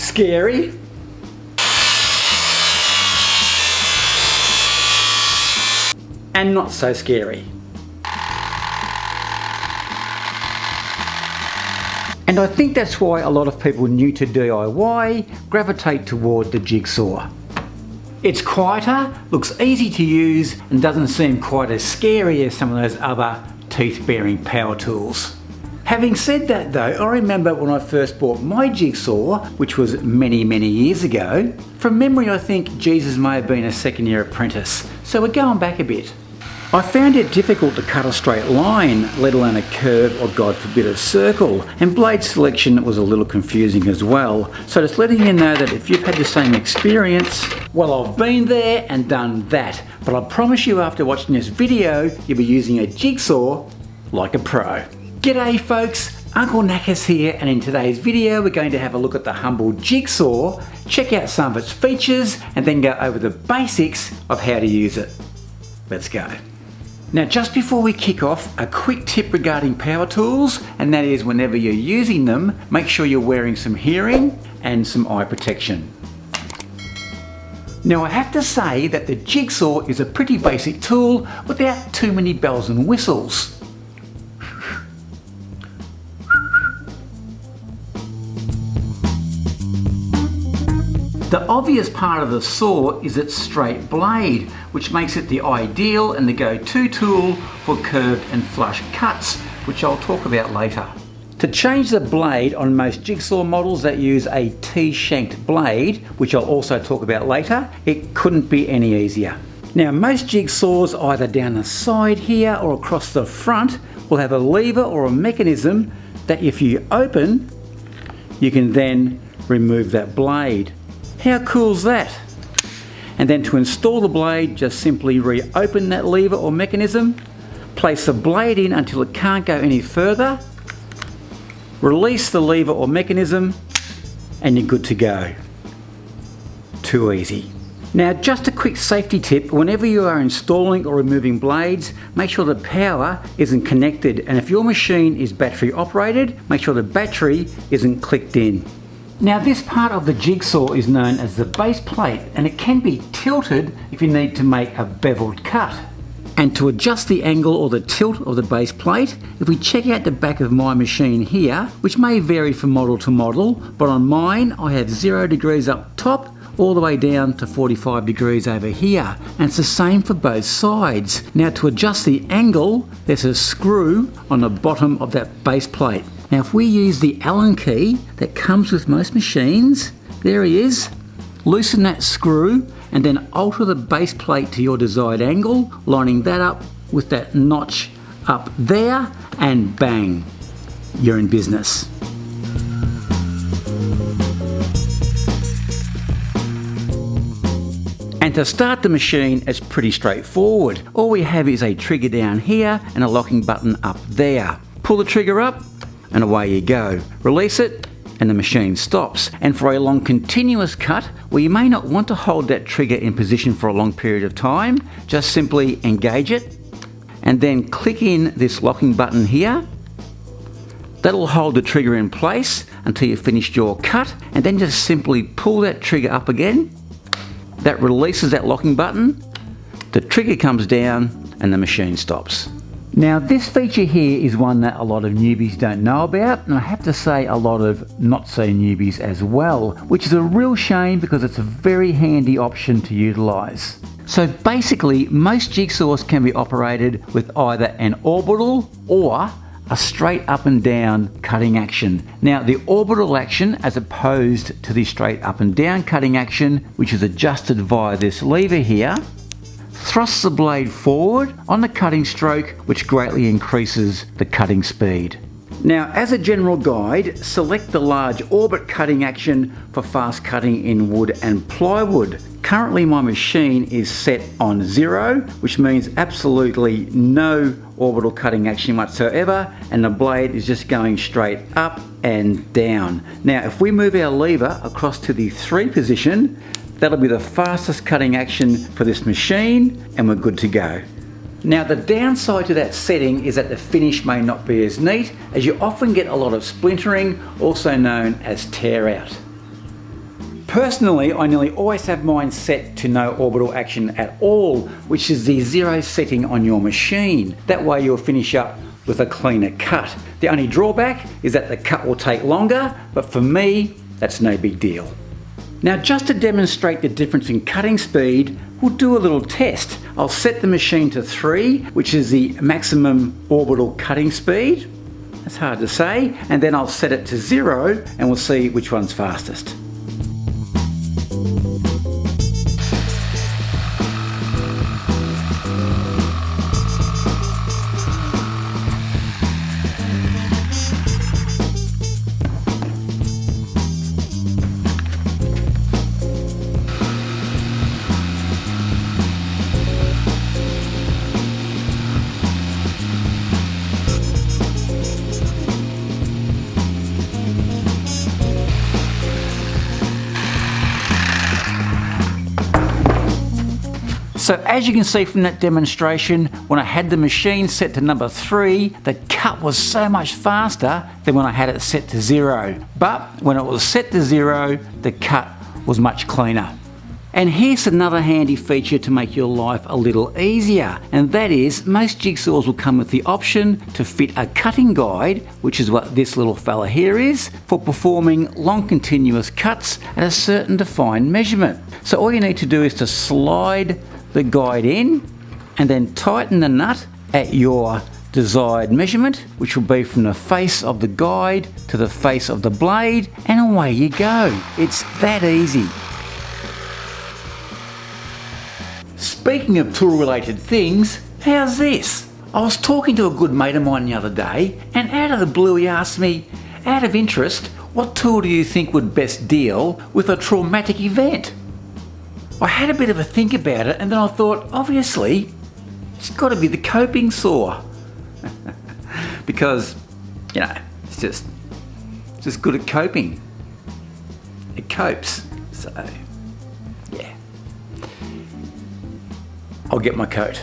Scary. And not so scary. And I think that's why a lot of people new to DIY gravitate toward the Jigsaw. It's quieter, looks easy to use, and doesn't seem quite as scary as some of those other teeth-bearing power tools. Having said that though, I remember when I first bought my Jigsaw, which was many years ago. From memory I think Jesus may have been a second-year apprentice, so we're going back a bit. I found it difficult to cut a straight line, let alone a curve or God forbid a circle, and blade selection was a little confusing as well. So just letting you know that if you've had the same experience, well, I've been there and done that, but I promise you after watching this video, you'll be using a Jigsaw like a pro. G'day folks, Uncle Knackers here, and in today's video we're going to have a look at the humble Jigsaw, check out some of its features, and then go over the basics of how to use it. Let's go. Now just before we kick off, a quick tip regarding power tools, and that is whenever you're using them, make sure you're wearing some hearing and some eye protection. Now I have to say that the Jigsaw is a pretty basic tool without too many bells and whistles. The obvious part of the saw is its straight blade, which makes it the ideal and the go-to tool for curved and flush cuts, which I'll talk about later. To change the blade on most Jigsaw models that use a T-shanked blade, which I'll also talk about later, it couldn't be any easier. Now most Jigsaws either down the side here or across the front will have a lever or a mechanism that if you open, you can then remove that blade. How cool is that? And then to install the blade, just simply reopen that lever or mechanism, place the blade in until it can't go any further, release the lever or mechanism, and you're good to go. Too easy. Now just a quick safety tip, whenever you are installing or removing blades, make sure the power isn't connected, and if your machine is battery operated, make sure the battery isn't clicked in. Now this part of the Jigsaw is known as the base plate, and it can be tilted if you need to make a beveled cut. And to adjust the angle or the tilt of the base plate, if we check out the back of my machine here, which may vary from model to model, but on mine I have 0 degrees up top all the way down to 45 degrees over here, and it's the same for both sides. Now to adjust the angle, there's a screw on the bottom of that base plate. Now if we use the Allen key that comes with most machines, there he is, loosen that screw and then alter the base plate to your desired angle, lining that up with that notch up there, and bang, you're in business. And to start the machine, it's pretty straightforward. All we have is a trigger down here and a locking button up there. Pull the trigger up and away you go. Release it and the machine stops. And for a long continuous cut, where you may not want to hold that trigger in position for a long period of time, just simply engage it and then click in this locking button here. That'll hold the trigger in place until you've finished your cut, and then just simply pull that trigger up again. That releases that locking button, the trigger comes down and the machine stops. Now this feature here is one that a lot of newbies don't know about, and I have to say a lot of not so newbies as well, which is a real shame because it's a very handy option to utilise. So basically most Jigsaws can be operated with either an orbital or a straight up and down cutting action. Now the orbital action, as opposed to the straight up and down cutting action, which is adjusted via this lever here, thrusts the blade forward on the cutting stroke, which greatly increases the cutting speed. Now as a general guide, select the large orbit cutting action for fast cutting in wood and plywood. Currently my machine is set on 0, which means absolutely no orbital cutting action whatsoever, and the blade is just going straight up and down. Now if we move our lever across to the 3 position, that'll be the fastest cutting action for this machine, and we're good to go. Now the downside to that setting is that the finish may not be as neat, as you often get a lot of splintering, also known as tear out. Personally, I nearly always have mine set to no orbital action at all, which is the 0 setting on your machine. That way you'll finish up with a cleaner cut. The only drawback is that the cut will take longer, but for me, that's no big deal. Now, just to demonstrate the difference in cutting speed, we'll do a little test. I'll set the machine to 3, which is the maximum orbital cutting speed. That's hard to say. And then I'll set it to 0 and we'll see which one's fastest. So as you can see from that demonstration, when I had the machine set to number 3, the cut was so much faster than when I had it set to 0. But when it was set to 0, the cut was much cleaner. And here's another handy feature to make your life a little easier, and that is most jigsaws will come with the option to fit a cutting guide, which is what this little fella here is, for performing long continuous cuts at a certain defined measurement. So all you need to do is to slide the guide in and then tighten the nut at your desired measurement, which will be from the face of the guide to the face of the blade, and away you go. It's that easy. Speaking of tool related things, how's this? I was talking to a good mate of mine the other day, and out of the blue he asked me, out of interest, what tool do you think would best deal with a traumatic event? I had a bit of a think about it, and then I thought, obviously, it's got to be the coping saw. Because, you know, it's just good at coping. It copes, so, yeah. I'll get my coat.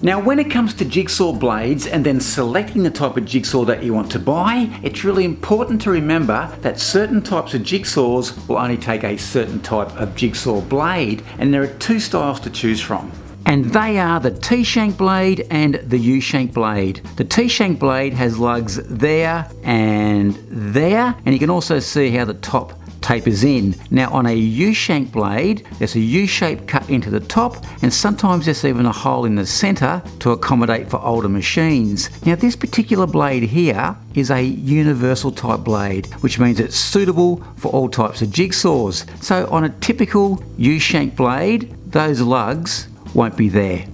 Now, when it comes to jigsaw blades and then selecting the type of jigsaw that you want to buy, it's really important to remember that certain types of jigsaws will only take a certain type of jigsaw blade, and there are 2 styles to choose from. And they are the T-shank blade and the U-shank blade. The T-shank blade has lugs there, and you can also see how the top tapers in. Now on a U-shank blade, there's a U-shape cut into the top, and sometimes there's even a hole in the centre to accommodate for older machines. Now this particular blade here is a universal type blade, which means it's suitable for all types of jigsaws. So on a typical U-shank blade, those lugs won't be there.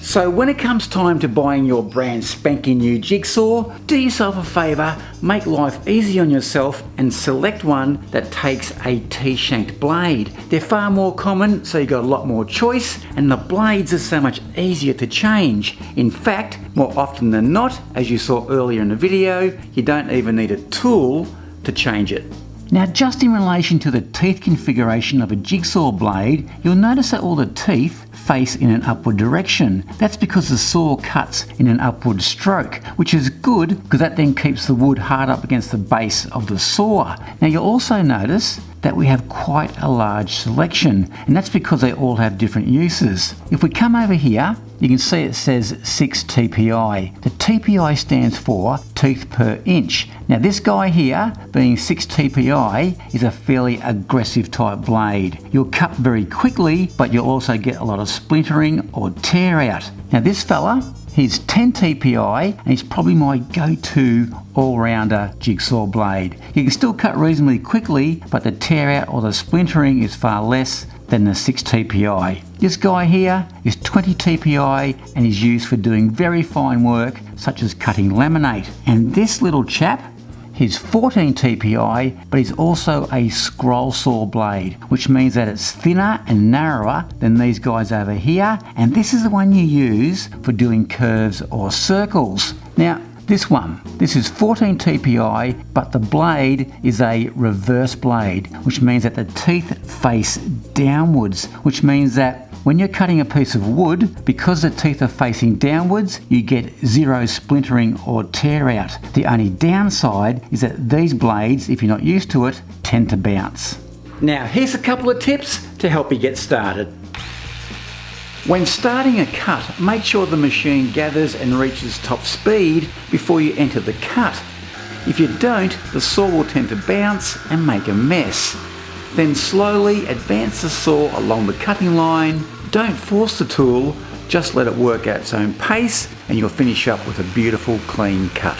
So when it comes time to buying your brand spanking new jigsaw, do yourself a favour, make life easy on yourself and select one that takes a T-shanked blade. They're far more common, so you've got a lot more choice, and the blades are so much easier to change. In fact, more often than not, as you saw earlier in the video, you don't even need a tool to change it. Now just in relation to the teeth configuration of a jigsaw blade, you'll notice that all the teeth face in an upward direction. That's because the saw cuts in an upward stroke, which is good because that then keeps the wood hard up against the base of the saw. Now you'll also notice that we have quite a large selection, and that's because they all have different uses. If we come over here, you can see it says 6 TPI. The TPI stands for teeth per inch. Now this guy here, being 6 TPI, is a fairly aggressive type blade. You'll cut very quickly, but you'll also get a lot of splintering or tear out. Now this fella, he's 10 TPI, and he's probably my go-to all-rounder jigsaw blade. You can still cut reasonably quickly, but the tear out or the splintering is far less than the 6 TPI. This guy here is 20 TPI and is used for doing very fine work such as cutting laminate. And this little chap, he's 14 TPI, but he's also a scroll saw blade, which means that it's thinner and narrower than these guys over here, and this is the one you use for doing curves or circles. Now this is 14 TPI, but the blade is a reverse blade, which means that the teeth face downwards, which means that When you're cutting a piece of wood, because the teeth are facing downwards, you get zero splintering or tear out. The only downside is that these blades, if you're not used to it, tend to bounce. Now here's a couple of tips to help you get started. When starting a cut, make sure the machine gathers and reaches top speed before you enter the cut. If you don't, the saw will tend to bounce and make a mess. Then slowly advance the saw along the cutting line. Don't force the tool, just let it work at its own pace and you'll finish up with a beautiful clean cut.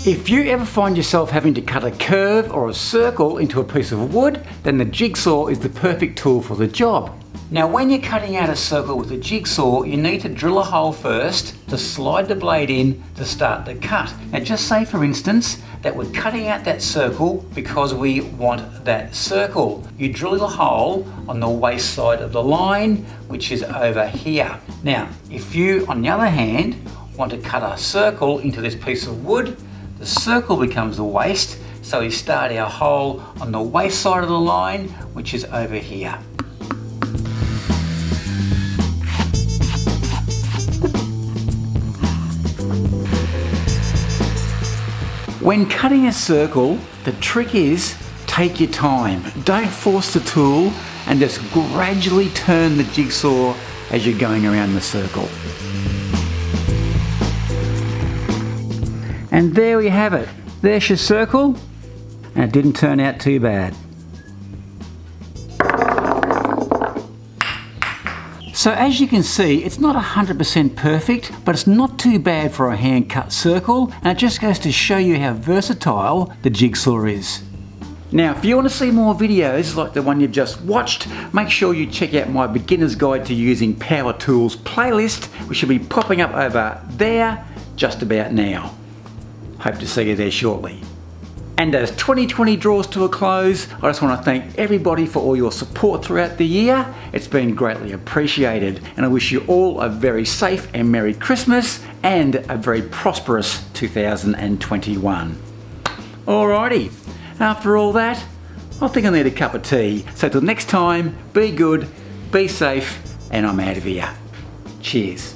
If you ever find yourself having to cut a curve or a circle into a piece of wood, then the jigsaw is the perfect tool for the job. Now when you're cutting out a circle with a jigsaw, you need to drill a hole first to slide the blade in to start the cut. Now just say for instance that we're cutting out that circle because we want that circle. You drill a hole on the waist side of the line, which is over here. Now if you, on the other hand, want to cut a circle into this piece of wood, the circle becomes the waist, so we start our hole on the waist side of the line, which is over here. When cutting a circle, the trick is take your time. Don't force the tool and just gradually turn the jigsaw as you're going around the circle. And there we have it. There's your circle, and it didn't turn out too bad. So as you can see, it's not 100% perfect, but it's not too bad for a hand-cut circle, and it just goes to show you how versatile the jigsaw is. Now, if you want to see more videos like the one you've just watched, make sure you check out my Beginner's Guide to Using Power Tools playlist, which should be popping up over there just about now. Hope to see you there shortly. And as 2020 draws to a close, I just want to thank everybody for all your support throughout the year. It's been greatly appreciated, and I wish you all a very safe and Merry Christmas and a very prosperous 2021. Alrighty, after all that, I think I need a cup of tea. So till next time, be good, be safe, and I'm out of here. Cheers.